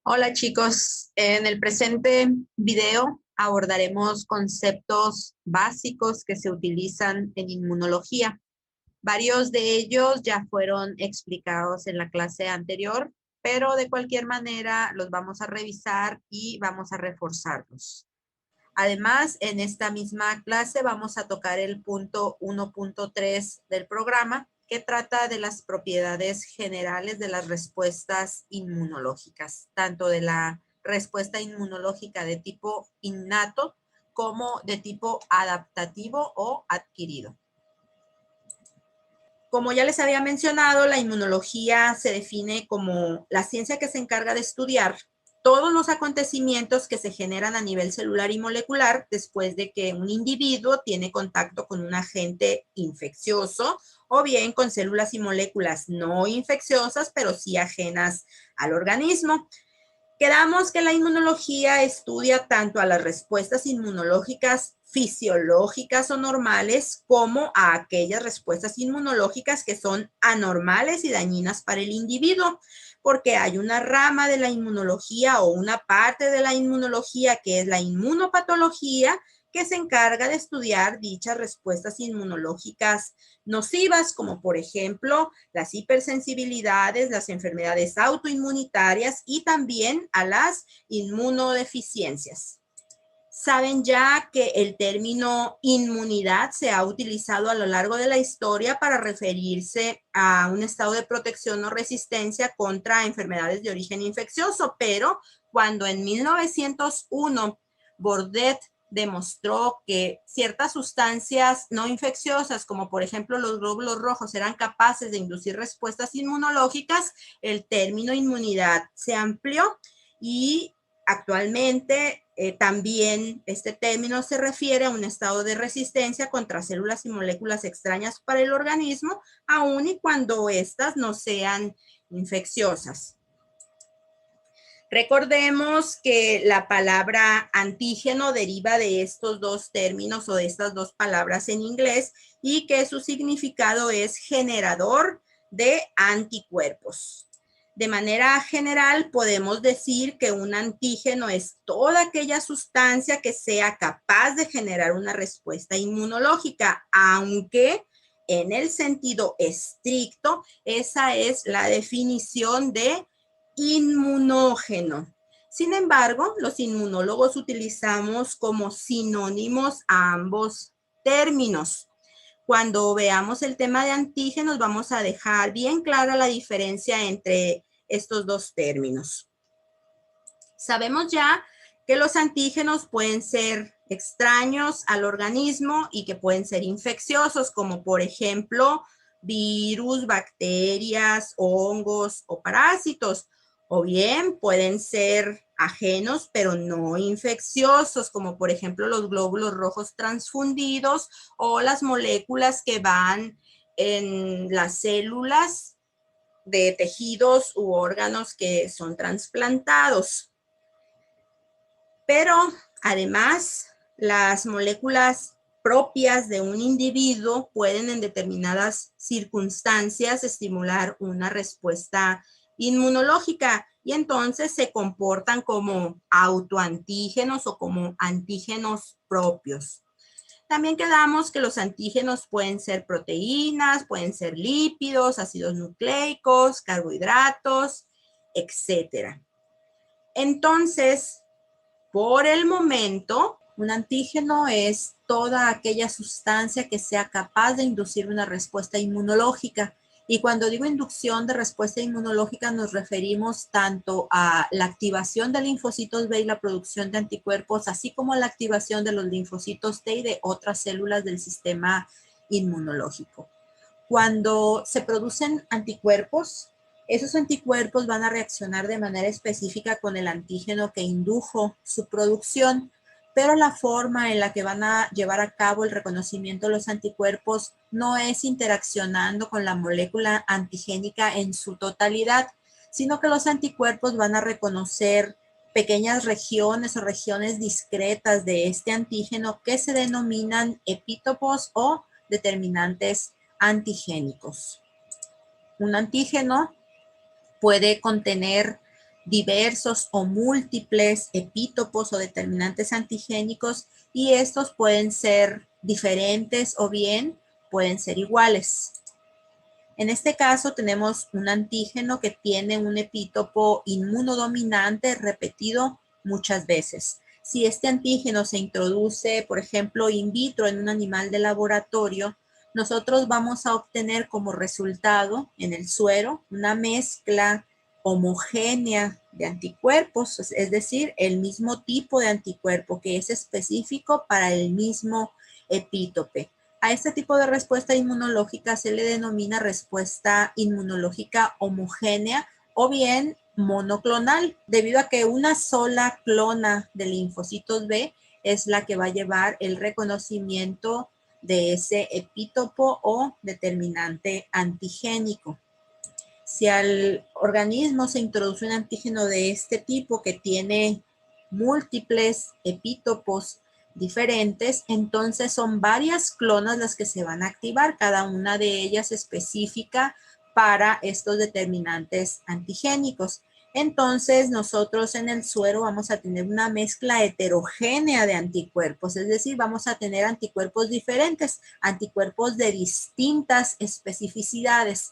Hola chicos, en el presente video abordaremos conceptos básicos que se utilizan en inmunología. Varios de ellos ya fueron explicados en la clase anterior, pero de cualquier manera los vamos a revisar y vamos a reforzarlos. Además, en esta misma clase vamos a tocar el punto 1.3 del programa, que trata de las propiedades generales de las respuestas inmunológicas, tanto de la respuesta inmunológica de tipo innato como de tipo adaptativo o adquirido. Como ya les había mencionado, la inmunología se define como la ciencia que se encarga de estudiar todos los acontecimientos que se generan a nivel celular y molecular después de que un individuo tiene contacto con un agente infeccioso o bien con células y moléculas no infecciosas, pero sí ajenas al organismo. Quedamos que la inmunología estudia tanto a las respuestas inmunológicas fisiológicas o normales como a aquellas respuestas inmunológicas que son anormales y dañinas para el individuo, porque hay una rama de la inmunología o una parte de la inmunología que es la inmunopatología, que se encarga de estudiar dichas respuestas inmunológicas nocivas, como por ejemplo las hipersensibilidades, las enfermedades autoinmunitarias y también a las inmunodeficiencias. Saben ya que el término inmunidad se ha utilizado a lo largo de la historia para referirse a un estado de protección o resistencia contra enfermedades de origen infeccioso, pero cuando en 1901 Bordet demostró que ciertas sustancias no infecciosas, como por ejemplo los glóbulos rojos, eran capaces de inducir respuestas inmunológicas, el término inmunidad se amplió y actualmente también este término se refiere a un estado de resistencia contra células y moléculas extrañas para el organismo, aun y cuando éstas no sean infecciosas. Recordemos que la palabra antígeno deriva de estos dos términos o de estas dos palabras en inglés y que su significado es generador de anticuerpos. De manera general, podemos decir que un antígeno es toda aquella sustancia que sea capaz de generar una respuesta inmunológica, aunque en el sentido estricto, esa es la definición de inmunógeno. Sin embargo, los inmunólogos utilizamos como sinónimos a ambos términos. Cuando veamos el tema de antígenos, vamos a dejar bien clara la diferencia entre estos dos términos. Sabemos ya que los antígenos pueden ser extraños al organismo y que pueden ser infecciosos, como por ejemplo virus, bacterias, hongos o parásitos. O bien pueden ser ajenos, pero no infecciosos, como por ejemplo los glóbulos rojos transfundidos o las moléculas que van en las células de tejidos u órganos que son trasplantados. Pero además, las moléculas propias de un individuo pueden en determinadas circunstancias estimular una respuesta inmunológica y entonces se comportan como autoantígenos o como antígenos propios. También quedamos que los antígenos pueden ser proteínas, pueden ser lípidos, ácidos nucleicos, carbohidratos, etcétera. Entonces, por el momento, un antígeno es toda aquella sustancia que sea capaz de inducir una respuesta inmunológica. Y cuando digo inducción de respuesta inmunológica, nos referimos tanto a la activación de linfocitos B y la producción de anticuerpos, así como a la activación de los linfocitos T y de otras células del sistema inmunológico. Cuando se producen anticuerpos, esos anticuerpos van a reaccionar de manera específica con el antígeno que indujo su producción, pero la forma en la que van a llevar a cabo el reconocimiento de los anticuerpos no es interaccionando con la molécula antigénica en su totalidad, sino que los anticuerpos van a reconocer pequeñas regiones o regiones discretas de este antígeno que se denominan epítopos o determinantes antigénicos. Un antígeno puede contener diversos o múltiples epítopos o determinantes antigénicos, y estos pueden ser diferentes o bien pueden ser iguales. En este caso tenemos un antígeno que tiene un epítopo inmunodominante repetido muchas veces. Si este antígeno se introduce, por ejemplo, in vitro en un animal de laboratorio, nosotros vamos a obtener como resultado en el suero una mezcla homogénea de anticuerpos, es decir, el mismo tipo de anticuerpo que es específico para el mismo epítope. A este tipo de respuesta inmunológica se le denomina respuesta inmunológica homogénea o bien monoclonal, debido a que una sola clona de linfocitos B es la que va a llevar el reconocimiento de ese epítopo o determinante antigénico. Si al organismo se introduce un antígeno de este tipo que tiene múltiples epítopos diferentes, entonces son varias clonas las que se van a activar, cada una de ellas específica para estos determinantes antigénicos. Entonces nosotros en el suero vamos a tener una mezcla heterogénea de anticuerpos, es decir, vamos a tener anticuerpos diferentes, anticuerpos de distintas especificidades.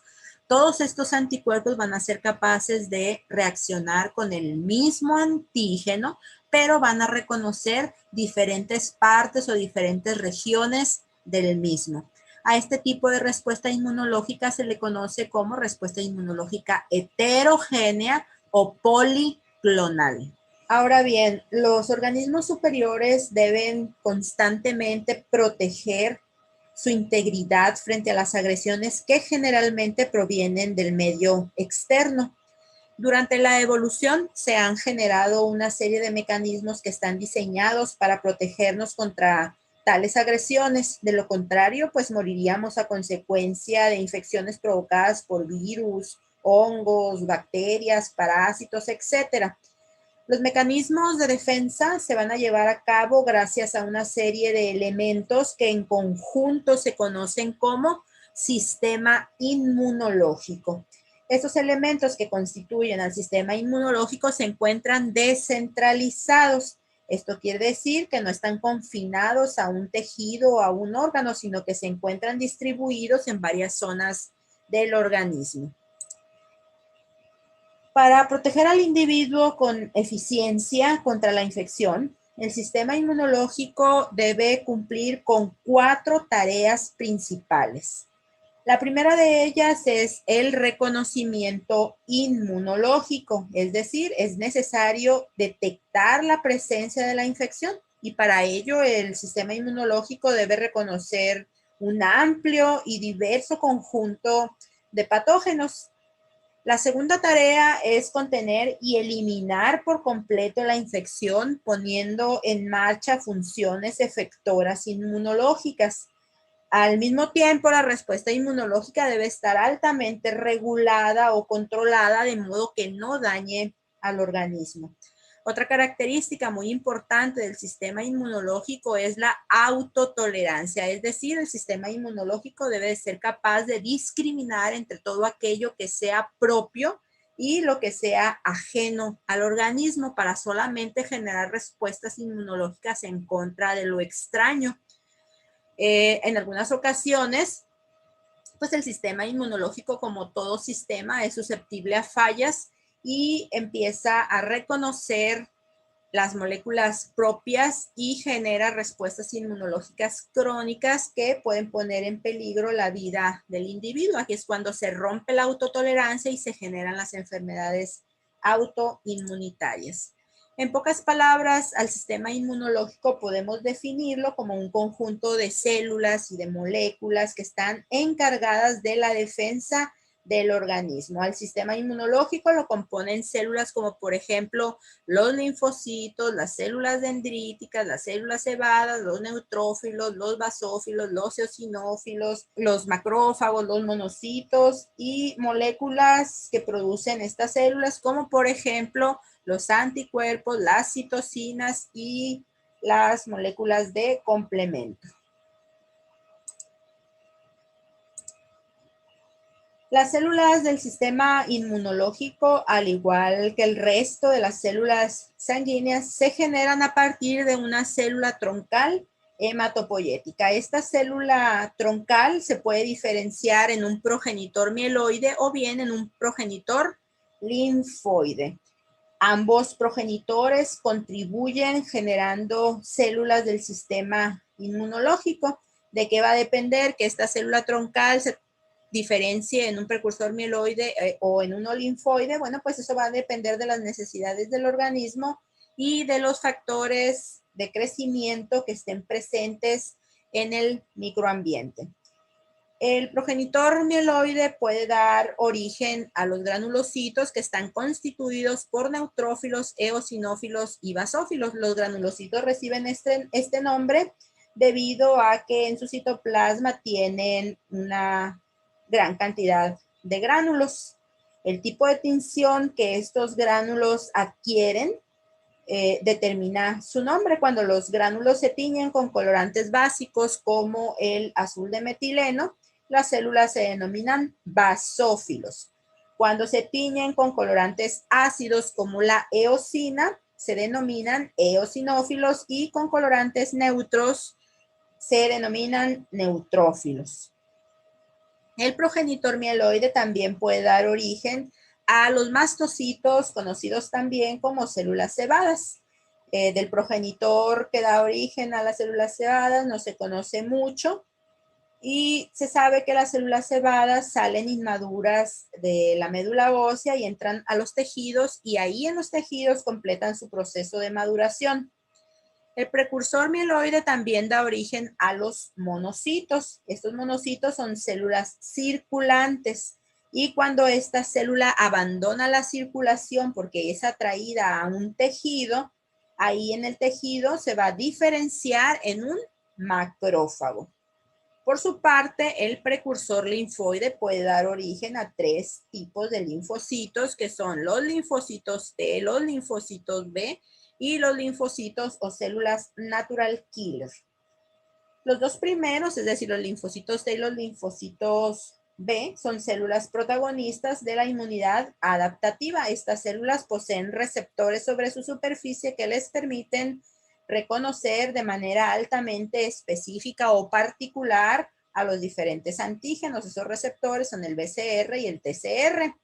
Todos estos anticuerpos van a ser capaces de reaccionar con el mismo antígeno, pero van a reconocer diferentes partes o diferentes regiones del mismo. A este tipo de respuesta inmunológica se le conoce como respuesta inmunológica heterogénea o policlonal. Ahora bien, los organismos superiores deben constantemente proteger su integridad frente a las agresiones que generalmente provienen del medio externo. Durante la evolución se han generado una serie de mecanismos que están diseñados para protegernos contra tales agresiones. De lo contrario, pues moriríamos a consecuencia de infecciones provocadas por virus, hongos, bacterias, parásitos, etc. Los mecanismos de defensa se van a llevar a cabo gracias a una serie de elementos que en conjunto se conocen como sistema inmunológico. Estos elementos que constituyen al sistema inmunológico se encuentran descentralizados. Esto quiere decir que no están confinados a un tejido o a un órgano, sino que se encuentran distribuidos en varias zonas del organismo. Para proteger al individuo con eficiencia contra la infección, el sistema inmunológico debe cumplir con 4 tareas principales. La primera de ellas es el reconocimiento inmunológico, es decir, es necesario detectar la presencia de la infección y para ello el sistema inmunológico debe reconocer un amplio y diverso conjunto de patógenos. La segunda tarea es contener y eliminar por completo la infección, poniendo en marcha funciones efectoras inmunológicas. Al mismo tiempo, la respuesta inmunológica debe estar altamente regulada o controlada de modo que no dañe al organismo. Otra característica muy importante del sistema inmunológico es la autotolerancia, es decir, el sistema inmunológico debe ser capaz de discriminar entre todo aquello que sea propio y lo que sea ajeno al organismo para solamente generar respuestas inmunológicas en contra de lo extraño. En algunas ocasiones, pues el sistema inmunológico, como todo sistema, es susceptible a fallas y empieza a reconocer las moléculas propias y genera respuestas inmunológicas crónicas que pueden poner en peligro la vida del individuo. Aquí es cuando se rompe la autotolerancia y se generan las enfermedades autoinmunitarias. En pocas palabras, al sistema inmunológico podemos definirlo como un conjunto de células y de moléculas que están encargadas de la defensa del organismo. Al sistema inmunológico lo componen células como por ejemplo los linfocitos, las células dendríticas, las células cebadas, los neutrófilos, los basófilos, los eosinófilos, los macrófagos, los monocitos y moléculas que producen estas células como por ejemplo los anticuerpos, las citocinas y las moléculas de complemento. Las células del sistema inmunológico, al igual que el resto de las células sanguíneas, se generan a partir de una célula troncal hematopoyética. Esta célula troncal se puede diferenciar en un progenitor mieloide o bien en un progenitor linfoide. Ambos progenitores contribuyen generando células del sistema inmunológico. ¿De qué va a depender que esta célula troncal se diferencie en un precursor mieloide o en uno linfoide? Bueno, pues eso va a depender de las necesidades del organismo y de los factores de crecimiento que estén presentes en el microambiente. El progenitor mieloide puede dar origen a los granulocitos que están constituidos por neutrófilos, eosinófilos y basófilos. Los granulocitos reciben este nombre debido a que en su citoplasma tienen una gran cantidad de gránulos. El tipo de tinción que estos gránulos adquieren determina su nombre. Cuando los gránulos se tiñen con colorantes básicos como el azul de metileno, las células se denominan basófilos. Cuando se tiñen con colorantes ácidos como la eosina, se denominan eosinófilos, y con colorantes neutros se denominan neutrófilos. El progenitor mieloide también puede dar origen a los mastocitos, conocidos también como células cebadas. Del progenitor que da origen a las células cebadas no se conoce mucho, y se sabe que las células cebadas salen inmaduras de la médula ósea y entran a los tejidos, y ahí en los tejidos completan su proceso de maduración. El precursor mieloide también da origen a los monocitos. Estos monocitos son células circulantes, y cuando esta célula abandona la circulación porque es atraída a un tejido, ahí en el tejido se va a diferenciar en un macrófago. Por su parte, el precursor linfoide puede dar origen a 3 tipos de linfocitos, que son los linfocitos T, los linfocitos B y los linfocitos o células natural killer. Los dos primeros, es decir, los linfocitos T y los linfocitos B, son células protagonistas de la inmunidad adaptativa. Estas células poseen receptores sobre su superficie que les permiten reconocer de manera altamente específica o particular a los diferentes antígenos. Esos receptores son el BCR y el TCR.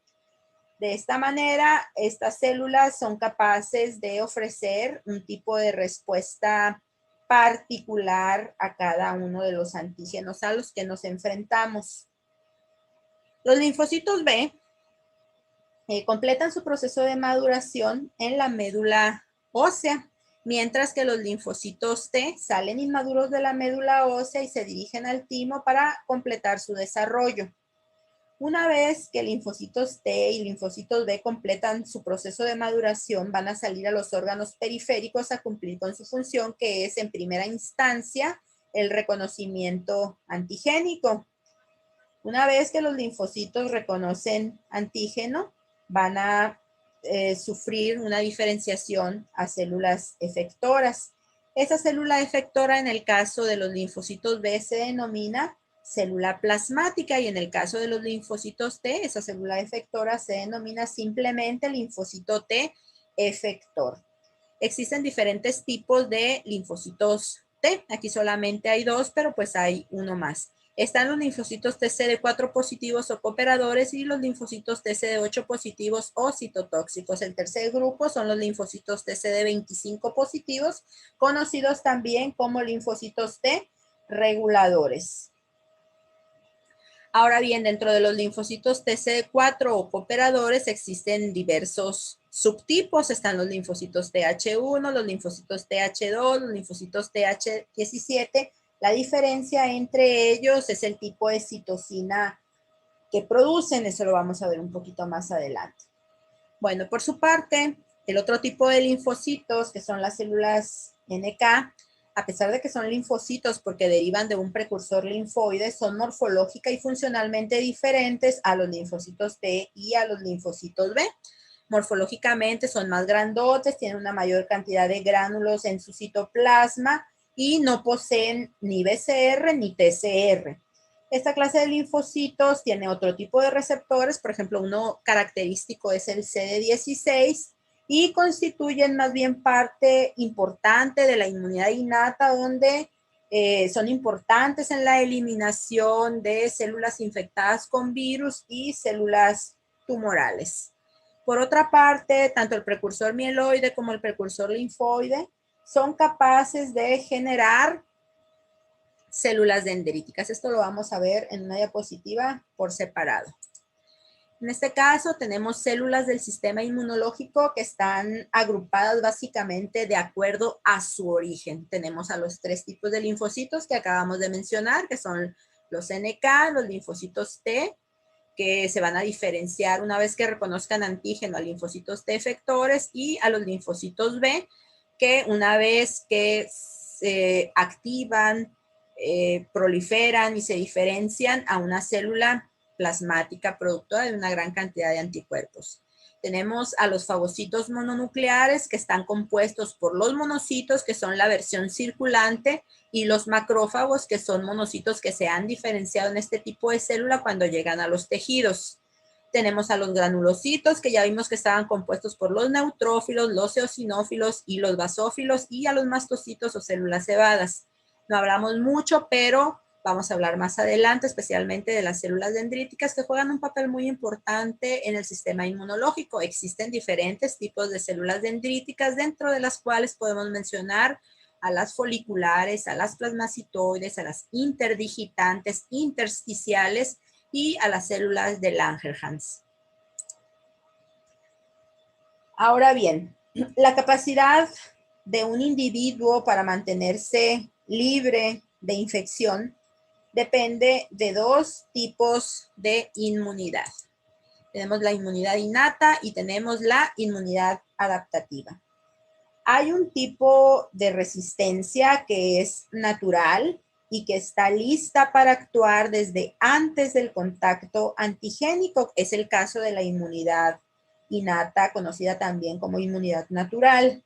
De esta manera, estas células son capaces de ofrecer un tipo de respuesta particular a cada uno de los antígenos a los que nos enfrentamos. Los linfocitos B completan su proceso de maduración en la médula ósea, mientras que los linfocitos T salen inmaduros de la médula ósea y se dirigen al timo para completar su desarrollo. Una vez que linfocitos T y linfocitos B completan su proceso de maduración, van a salir a los órganos periféricos a cumplir con su función, que es en primera instancia el reconocimiento antigénico. Una vez que los linfocitos reconocen antígeno, van a sufrir una diferenciación a células efectoras. Esa célula efectora en el caso de los linfocitos B se denomina célula plasmática, y en el caso de los linfocitos T, esa célula efectora se denomina simplemente linfocito T efector. Existen diferentes tipos de linfocitos T. Aquí solamente hay 2, pero pues hay uno más. Están los linfocitos TCD4 positivos o cooperadores y los linfocitos TCD8 positivos o citotóxicos. El tercer grupo son los linfocitos TCD25 positivos, conocidos también como linfocitos T reguladores. Ahora bien, dentro de los linfocitos TCD4 o cooperadores existen diversos subtipos. Están los linfocitos TH1, los linfocitos TH2, los linfocitos TH17. La diferencia entre ellos es el tipo de citocina que producen. Eso lo vamos a ver un poquito más adelante. Bueno, por su parte, el otro tipo de linfocitos, que son las células NK, a pesar de que son linfocitos porque derivan de un precursor linfoide, son morfológica y funcionalmente diferentes a los linfocitos T y a los linfocitos B. Morfológicamente son más grandotes, tienen una mayor cantidad de gránulos en su citoplasma y no poseen ni BCR ni TCR. Esta clase de linfocitos tiene otro tipo de receptores, por ejemplo, uno característico es el CD16 y constituyen más bien parte importante de la inmunidad innata, donde son importantes en la eliminación de células infectadas con virus y células tumorales. Por otra parte, tanto el precursor mieloide como el precursor linfoide son capaces de generar células dendríticas. Esto lo vamos a ver en una diapositiva por separado. En este caso tenemos células del sistema inmunológico que están agrupadas básicamente de acuerdo a su origen. Tenemos a los tres tipos de linfocitos que acabamos de mencionar, que son los NK, los linfocitos T, que se van a diferenciar una vez que reconozcan antígeno a linfocitos T efectores, y a los linfocitos B, que una vez que se activan, proliferan y se diferencian a una célula plasmática productora de una gran cantidad de anticuerpos. Tenemos a los fagocitos mononucleares, que están compuestos por los monocitos, que son la versión circulante, y los macrófagos, que son monocitos que se han diferenciado en este tipo de célula cuando llegan a los tejidos. Tenemos a los granulocitos, que ya vimos que estaban compuestos por los neutrófilos, los eosinófilos y los basófilos, y a los mastocitos o células cebadas. No hablamos mucho, pero vamos a hablar más adelante, especialmente de las células dendríticas, que juegan un papel muy importante en el sistema inmunológico. Existen diferentes tipos de células dendríticas, dentro de las cuales podemos mencionar a las foliculares, a las plasmacitoides, a las interdigitantes, intersticiales y a las células de Langerhans. Ahora bien, la capacidad de un individuo para mantenerse libre de infección depende de dos tipos de inmunidad. Tenemos la inmunidad innata y tenemos la inmunidad adaptativa. Hay un tipo de resistencia que es natural y que está lista para actuar desde antes del contacto antigénico. Es el caso de la inmunidad innata, conocida también como inmunidad natural.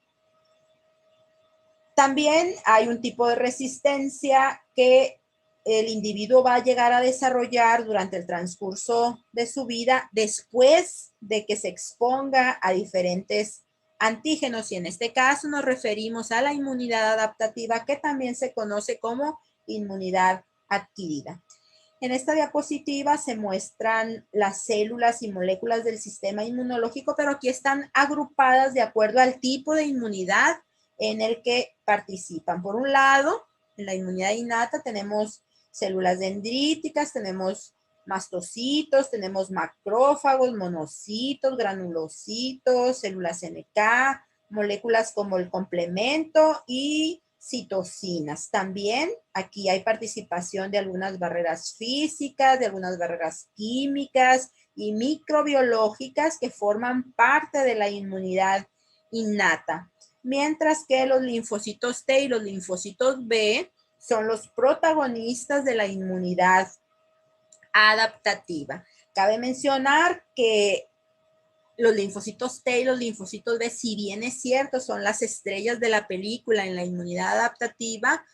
También hay un tipo de resistencia que el individuo va a llegar a desarrollar durante el transcurso de su vida después de que se exponga a diferentes antígenos, y en este caso nos referimos a la inmunidad adaptativa, que también se conoce como inmunidad adquirida. En esta diapositiva se muestran las células y moléculas del sistema inmunológico, pero aquí están agrupadas de acuerdo al tipo de inmunidad en el que participan. Por un lado, en la inmunidad innata tenemos células dendríticas, tenemos mastocitos, tenemos macrófagos, monocitos, granulocitos, células NK, moléculas como el complemento y citocinas. También aquí hay participación de algunas barreras físicas, de algunas barreras químicas y microbiológicas que forman parte de la inmunidad innata. Mientras que los linfocitos T y los linfocitos B son los protagonistas de la inmunidad adaptativa. Cabe mencionar que los linfocitos T y los linfocitos B, si bien es cierto, son las estrellas de la película en la inmunidad adaptativa,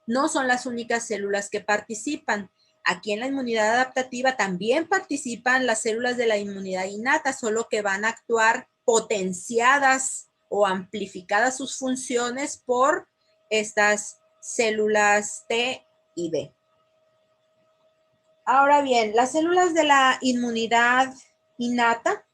no son las únicas células que participan. Aquí en la inmunidad adaptativa también participan las células de la inmunidad innata, solo que van a actuar potenciadas o amplificadas sus funciones por estas células T y B. Ahora bien, las células de la inmunidad innata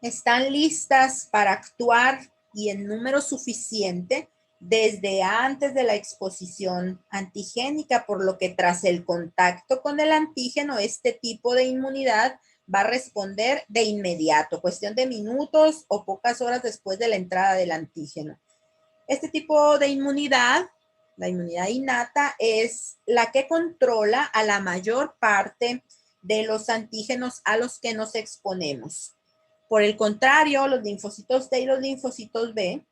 están listas para actuar y en número suficiente desde antes de la exposición antigénica, por lo que tras el contacto con el antígeno, este tipo de inmunidad va a responder de inmediato, cuestión de minutos o pocas horas después de la entrada del antígeno. Este tipo de inmunidad, la inmunidad innata, es la que controla a la mayor parte de los antígenos a los que nos exponemos. Por el contrario, los linfocitos T y los linfocitos B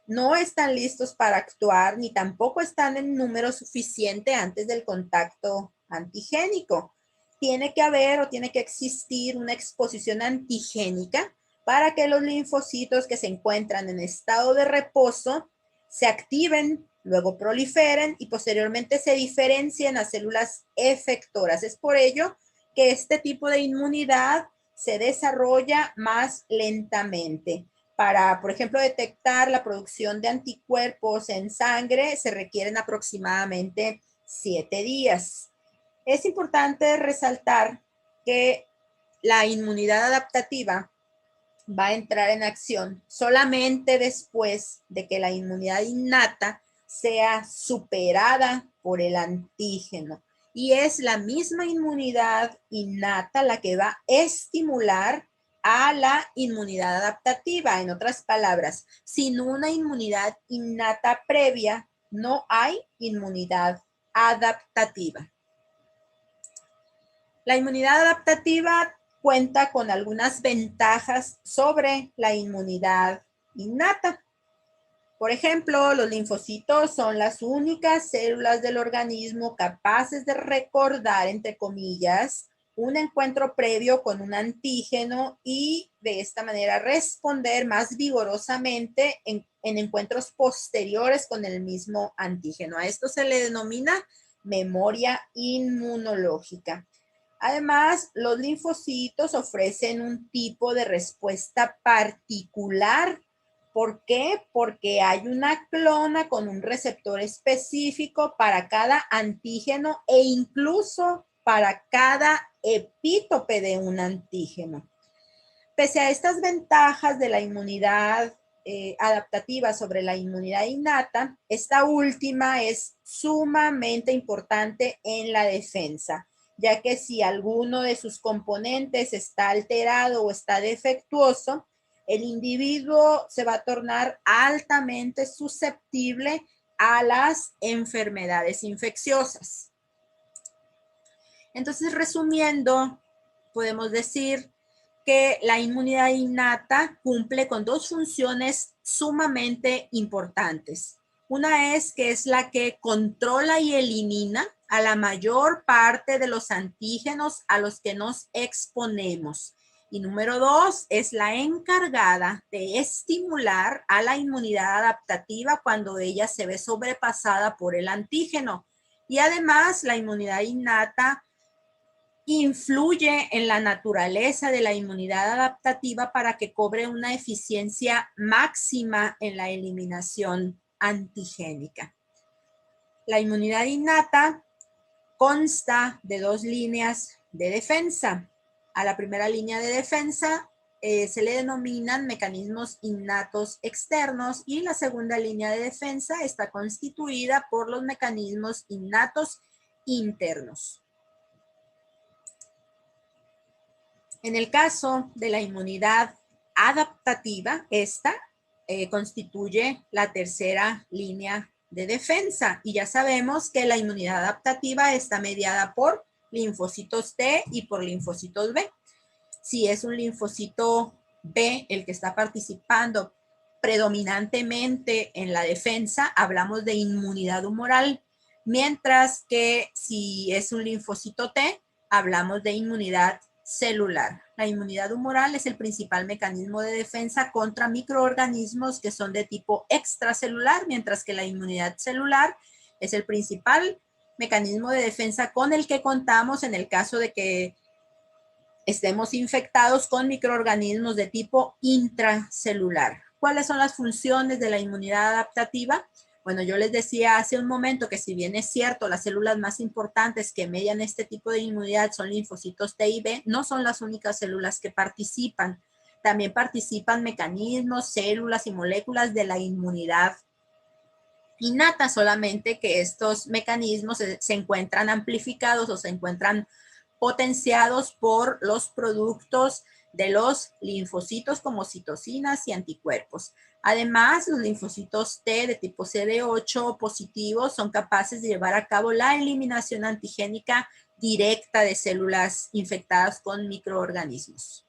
no están listos para actuar ni tampoco están en número suficiente antes del contacto antigénico. Tiene que haber o tiene que existir una exposición antigénica para que los linfocitos que se encuentran en estado de reposo se activen luego proliferen y posteriormente se diferencien a células efectoras. Es por ello que este tipo de inmunidad se desarrolla más lentamente. Para, por ejemplo, detectar la producción de anticuerpos en sangre, se requieren aproximadamente 7 días. Es importante resaltar que la inmunidad adaptativa va a entrar en acción solamente después de que la inmunidad innata sea superada por el antígeno. Y es la misma inmunidad innata la que va a estimular a la inmunidad adaptativa. En otras palabras, sin una inmunidad innata previa, no hay inmunidad adaptativa. La inmunidad adaptativa cuenta con algunas ventajas sobre la inmunidad innata. Por ejemplo, los linfocitos son las únicas células del organismo capaces de recordar, entre comillas, un encuentro previo con un antígeno y de esta manera responder más vigorosamente en encuentros posteriores con el mismo antígeno. A esto se le denomina memoria inmunológica. Además, los linfocitos ofrecen un tipo de respuesta particular. ¿Por qué? Porque hay una clona con un receptor específico para cada antígeno e incluso para cada epítope de un antígeno. Pese a estas ventajas de la inmunidad adaptativa sobre la inmunidad innata, esta última es sumamente importante en la defensa, ya que si alguno de sus componentes está alterado o está defectuoso, el individuo se va a tornar altamente susceptible a las enfermedades infecciosas. Entonces, resumiendo, podemos decir que la inmunidad innata cumple con dos funciones sumamente importantes. Una es que es la que controla y elimina a la mayor parte de los antígenos a los que nos exponemos. Y número dos, es la encargada de estimular a la inmunidad adaptativa cuando ella se ve sobrepasada por el antígeno. Y además, la inmunidad innata influye en la naturaleza de la inmunidad adaptativa para que cobre una eficiencia máxima en la eliminación antigénica. La inmunidad innata consta de dos líneas de defensa. A la primera línea de defensa se le denominan mecanismos innatos externos y la segunda línea de defensa está constituida por los mecanismos innatos internos. En el caso de la inmunidad adaptativa, esta constituye la tercera línea de defensa y ya sabemos que la inmunidad adaptativa está mediada por linfocitos T y por linfocitos B. Si es un linfocito B el que está participando predominantemente en la defensa, hablamos de inmunidad humoral, mientras que si es un linfocito T, hablamos de inmunidad celular. La inmunidad humoral es el principal mecanismo de defensa contra microorganismos que son de tipo extracelular, mientras que la inmunidad celular es el principal mecanismo de defensa con el que contamos en el caso de que estemos infectados con microorganismos de tipo intracelular. ¿Cuáles son las funciones de la inmunidad adaptativa? Bueno, yo les decía hace un momento que si bien es cierto, las células más importantes que median este tipo de inmunidad son linfocitos T y B, no son las únicas células que participan. También participan mecanismos, células y moléculas de la inmunidad innata, solamente que estos mecanismos se encuentran amplificados o se encuentran potenciados por los productos de los linfocitos como citocinas y anticuerpos. Además, los linfocitos T de tipo CD8 positivos son capaces de llevar a cabo la eliminación antigénica directa de células infectadas con microorganismos.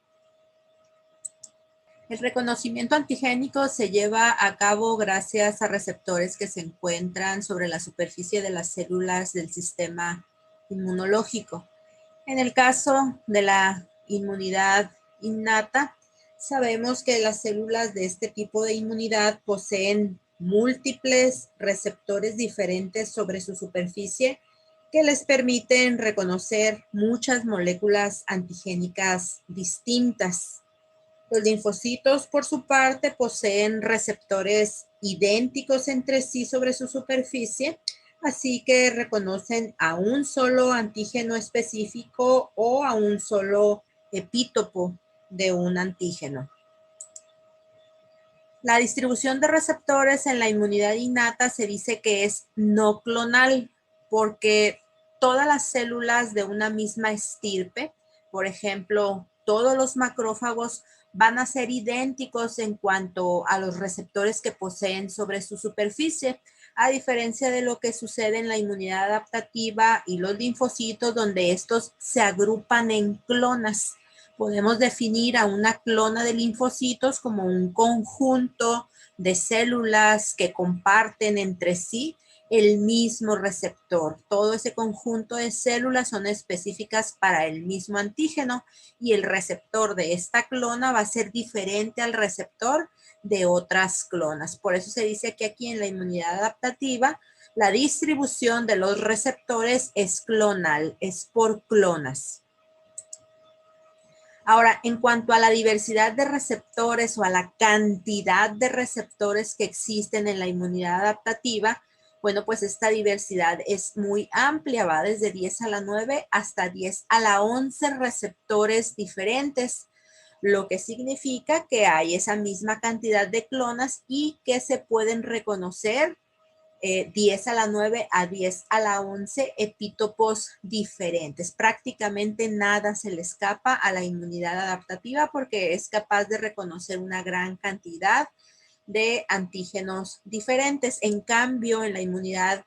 El reconocimiento antigénico se lleva a cabo gracias a receptores que se encuentran sobre la superficie de las células del sistema inmunológico. En el caso de la inmunidad innata, sabemos que las células de este tipo de inmunidad poseen múltiples receptores diferentes sobre su superficie que les permiten reconocer muchas moléculas antigénicas distintas. Los linfocitos, por su parte, poseen receptores idénticos entre sí sobre su superficie, así que reconocen a un solo antígeno específico o a un solo epítopo de un antígeno. La distribución de receptores en la inmunidad innata se dice que es no clonal porque todas las células de una misma estirpe, por ejemplo, todos los macrófagos van a ser idénticos en cuanto a los receptores que poseen sobre su superficie, a diferencia de lo que sucede en la inmunidad adaptativa y los linfocitos, donde estos se agrupan en clonas. Podemos definir a una clona de linfocitos como un conjunto de células que comparten entre sí el mismo receptor. Todo ese conjunto de células son específicas para el mismo antígeno y el receptor de esta clona va a ser diferente al receptor de otras clonas. Por eso se dice que aquí en la inmunidad adaptativa la distribución de los receptores es clonal, es por clonas. Ahora, en cuanto a la diversidad de receptores o a la cantidad de receptores que existen en la inmunidad adaptativa, bueno, pues esta diversidad es muy amplia, va desde 10 a la 9 hasta 10 a la 11 receptores diferentes, lo que significa que hay esa misma cantidad de clonas y que se pueden reconocer 10 a la 9 a 10 a la 11 epítopos diferentes. Prácticamente nada se le escapa a la inmunidad adaptativa porque es capaz de reconocer una gran cantidad de antígenos diferentes. En cambio, en la inmunidad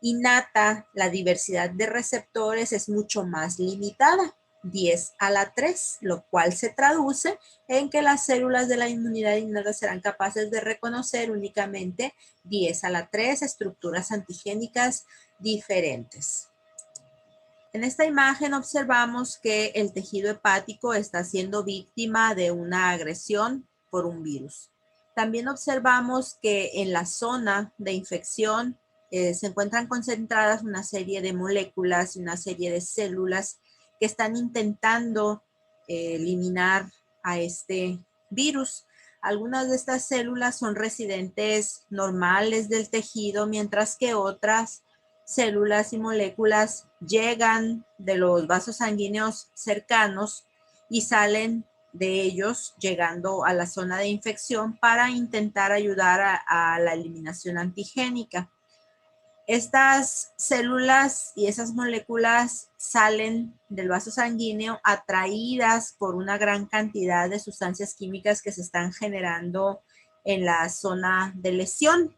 innata, la diversidad de receptores es mucho más limitada. 10 a la 3, lo cual se traduce en que las células de la inmunidad innata serán capaces de reconocer únicamente 10 a la 3 estructuras antigénicas diferentes. En esta imagen observamos que el tejido hepático está siendo víctima de una agresión por un virus. También observamos que en la zona de infección se encuentran concentradas una serie de moléculas y una serie de células que están intentando eliminar a este virus. Algunas de estas células son residentes normales del tejido, mientras que otras células y moléculas llegan de los vasos sanguíneos cercanos y salen de ellos llegando a la zona de infección para intentar ayudar a la eliminación antigénica. Estas células y esas moléculas salen del vaso sanguíneo atraídas por una gran cantidad de sustancias químicas que se están generando en la zona de lesión.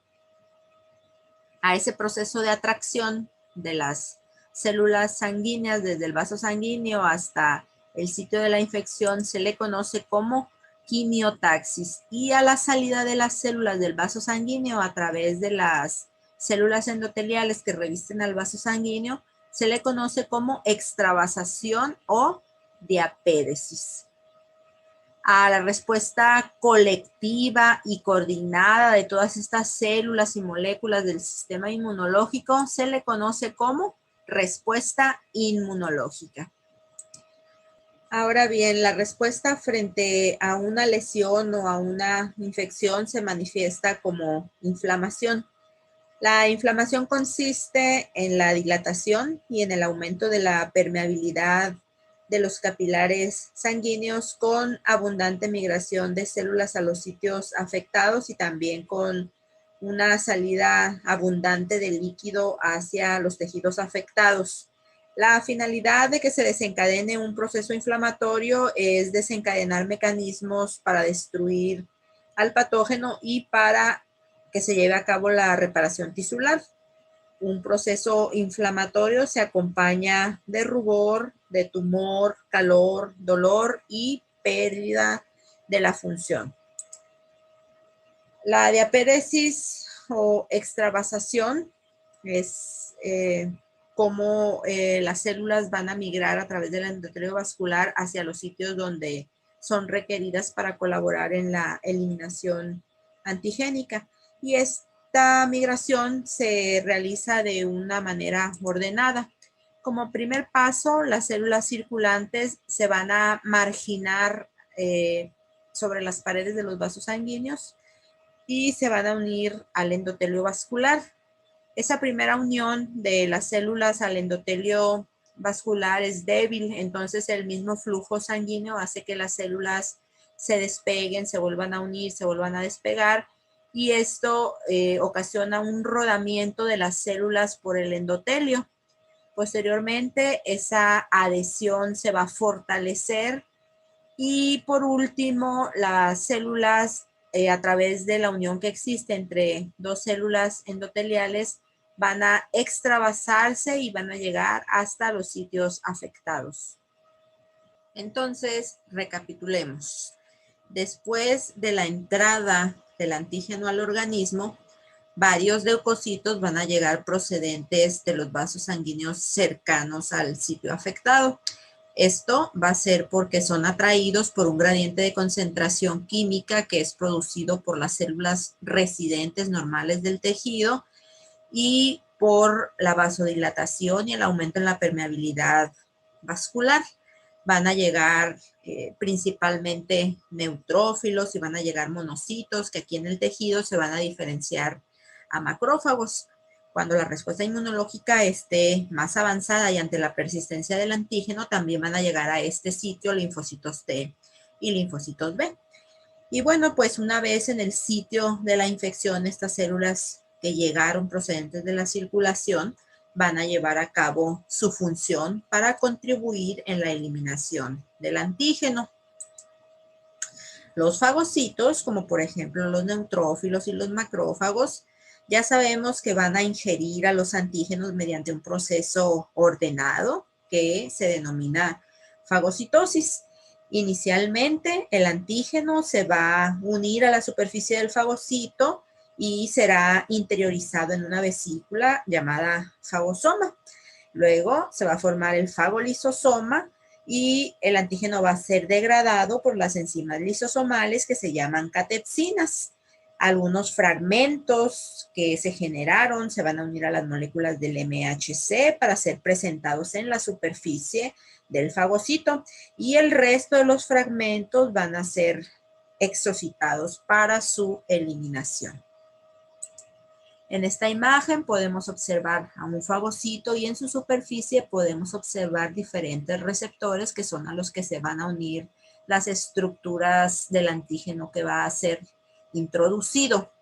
A ese proceso de atracción de las células sanguíneas desde el vaso sanguíneo hasta el sitio de la infección se le conoce como quimiotaxis, y a la salida de las células del vaso sanguíneo a través de las células endoteliales que revisten al vaso sanguíneo se le conoce como extravasación o diapédesis. A la respuesta colectiva y coordinada de todas estas células y moléculas del sistema inmunológico se le conoce como respuesta inmunológica. Ahora bien, la respuesta frente a una lesión o a una infección se manifiesta como inflamación. La inflamación consiste en la dilatación y en el aumento de la permeabilidad de los capilares sanguíneos con abundante migración de células a los sitios afectados y también con una salida abundante de líquido hacia los tejidos afectados. La finalidad de que se desencadene un proceso inflamatorio es desencadenar mecanismos para destruir al patógeno y para que se lleve a cabo la reparación tisular. Un proceso inflamatorio se acompaña de rubor, de tumor, calor, dolor y pérdida de la función. La diapéresis o extravasación es cómo las células van a migrar a través del endotelio vascular hacia los sitios donde son requeridas para colaborar en la eliminación antigénica. Y es esta migración se realiza de una manera ordenada. Como primer paso, las células circulantes se van a marginar sobre las paredes de los vasos sanguíneos y se van a unir al endotelio vascular. Esa primera unión de las células al endotelio vascular es débil, entonces el mismo flujo sanguíneo hace que las células se despeguen, se vuelvan a unir, se vuelvan a despegar, y esto ocasiona un rodamiento de las células por el endotelio. Posteriormente, esa adhesión se va a fortalecer y por último, las células, a través de la unión que existe entre dos células endoteliales, van a extravasarse y van a llegar hasta los sitios afectados. Entonces, recapitulemos. Después de la entrada del antígeno al organismo, varios leucocitos van a llegar procedentes de los vasos sanguíneos cercanos al sitio afectado. Esto va a ser porque son atraídos por un gradiente de concentración química que es producido por las células residentes normales del tejido y por la vasodilatación y el aumento en la permeabilidad vascular. Van a llegar principalmente neutrófilos y van a llegar monocitos, que aquí en el tejido se van a diferenciar a macrófagos. Cuando la respuesta inmunológica esté más avanzada y ante la persistencia del antígeno, también van a llegar a este sitio linfocitos T y linfocitos B. Y bueno, pues una vez en el sitio de la infección, estas células que llegaron procedentes de la circulación van a llevar a cabo su función para contribuir en la eliminación del antígeno. Los fagocitos, como por ejemplo los neutrófilos y los macrófagos, ya sabemos que van a ingerir a los antígenos mediante un proceso ordenado que se denomina fagocitosis. Inicialmente, el antígeno se va a unir a la superficie del fagocito y será interiorizado en una vesícula llamada fagosoma. Luego se va a formar el fagolisosoma y el antígeno va a ser degradado por las enzimas lisosomales que se llaman catepsinas. Algunos fragmentos que se generaron se van a unir a las moléculas del MHC para ser presentados en la superficie del fagocito y el resto de los fragmentos van a ser exocitados para su eliminación. En esta imagen podemos observar a un fagocito y en su superficie podemos observar diferentes receptores que son a los que se van a unir las estructuras del antígeno que va a ser introducido.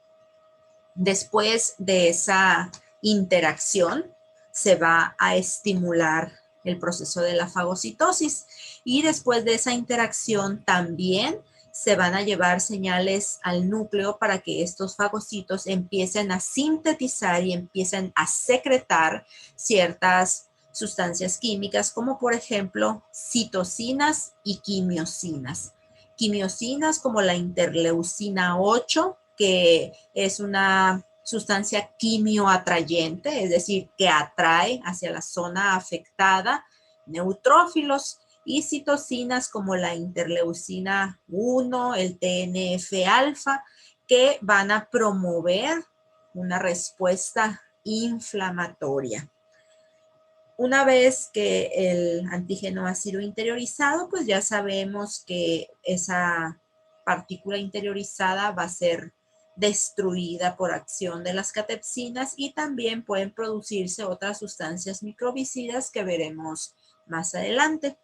Después de esa interacción se va a estimular el proceso de la fagocitosis y después de esa interacción también se van a llevar señales al núcleo para que estos fagocitos empiecen a sintetizar y empiecen a secretar ciertas sustancias químicas como por ejemplo citocinas y quimiosinas. Quimiosinas como la interleucina 8, que es una sustancia quimioatrayente, es decir, que atrae hacia la zona afectada neutrófilos, y citocinas como la interleucina 1, el TNF-alfa, que van a promover una respuesta inflamatoria. Una vez que el antígeno ha sido interiorizado, pues ya sabemos que esa partícula interiorizada va a ser destruida por acción de las catepsinas y también pueden producirse otras sustancias microbicidas que veremos más adelante.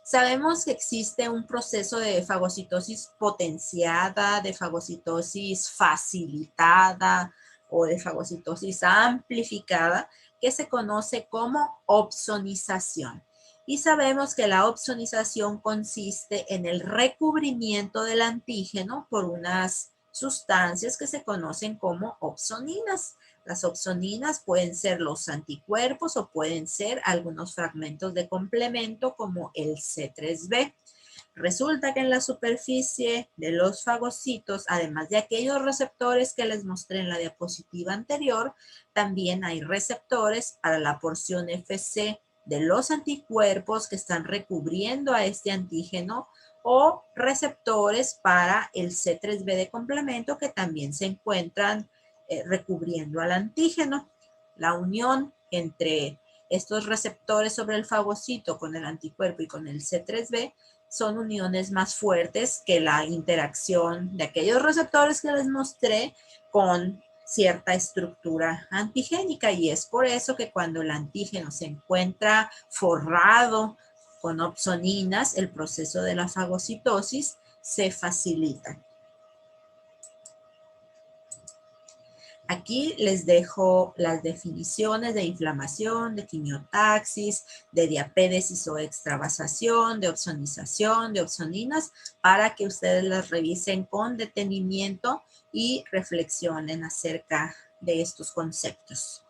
Sabemos que existe un proceso de fagocitosis potenciada, de fagocitosis facilitada o de fagocitosis amplificada, que se conoce como opsonización. Y sabemos que la opsonización consiste en el recubrimiento del antígeno por unas sustancias que se conocen como opsoninas. Las opsoninas pueden ser los anticuerpos o pueden ser algunos fragmentos de complemento como el C3b. Resulta que en la superficie de los fagocitos, además de aquellos receptores que les mostré en la diapositiva anterior, también hay receptores para la porción Fc de los anticuerpos que están recubriendo a este antígeno o receptores para el C3b de complemento que también se encuentran recubriendo al antígeno. La unión entre estos receptores sobre el fagocito con el anticuerpo y con el C3b son uniones más fuertes que la interacción de aquellos receptores que les mostré con cierta estructura antigénica, y es por eso que cuando el antígeno se encuentra forrado con opsoninas, el proceso de la fagocitosis se facilita. Aquí les dejo las definiciones de inflamación, de quimiotaxis, de diapédesis o extravasación, de opsonización, de opsoninas, para que ustedes las revisen con detenimiento y reflexionen acerca de estos conceptos.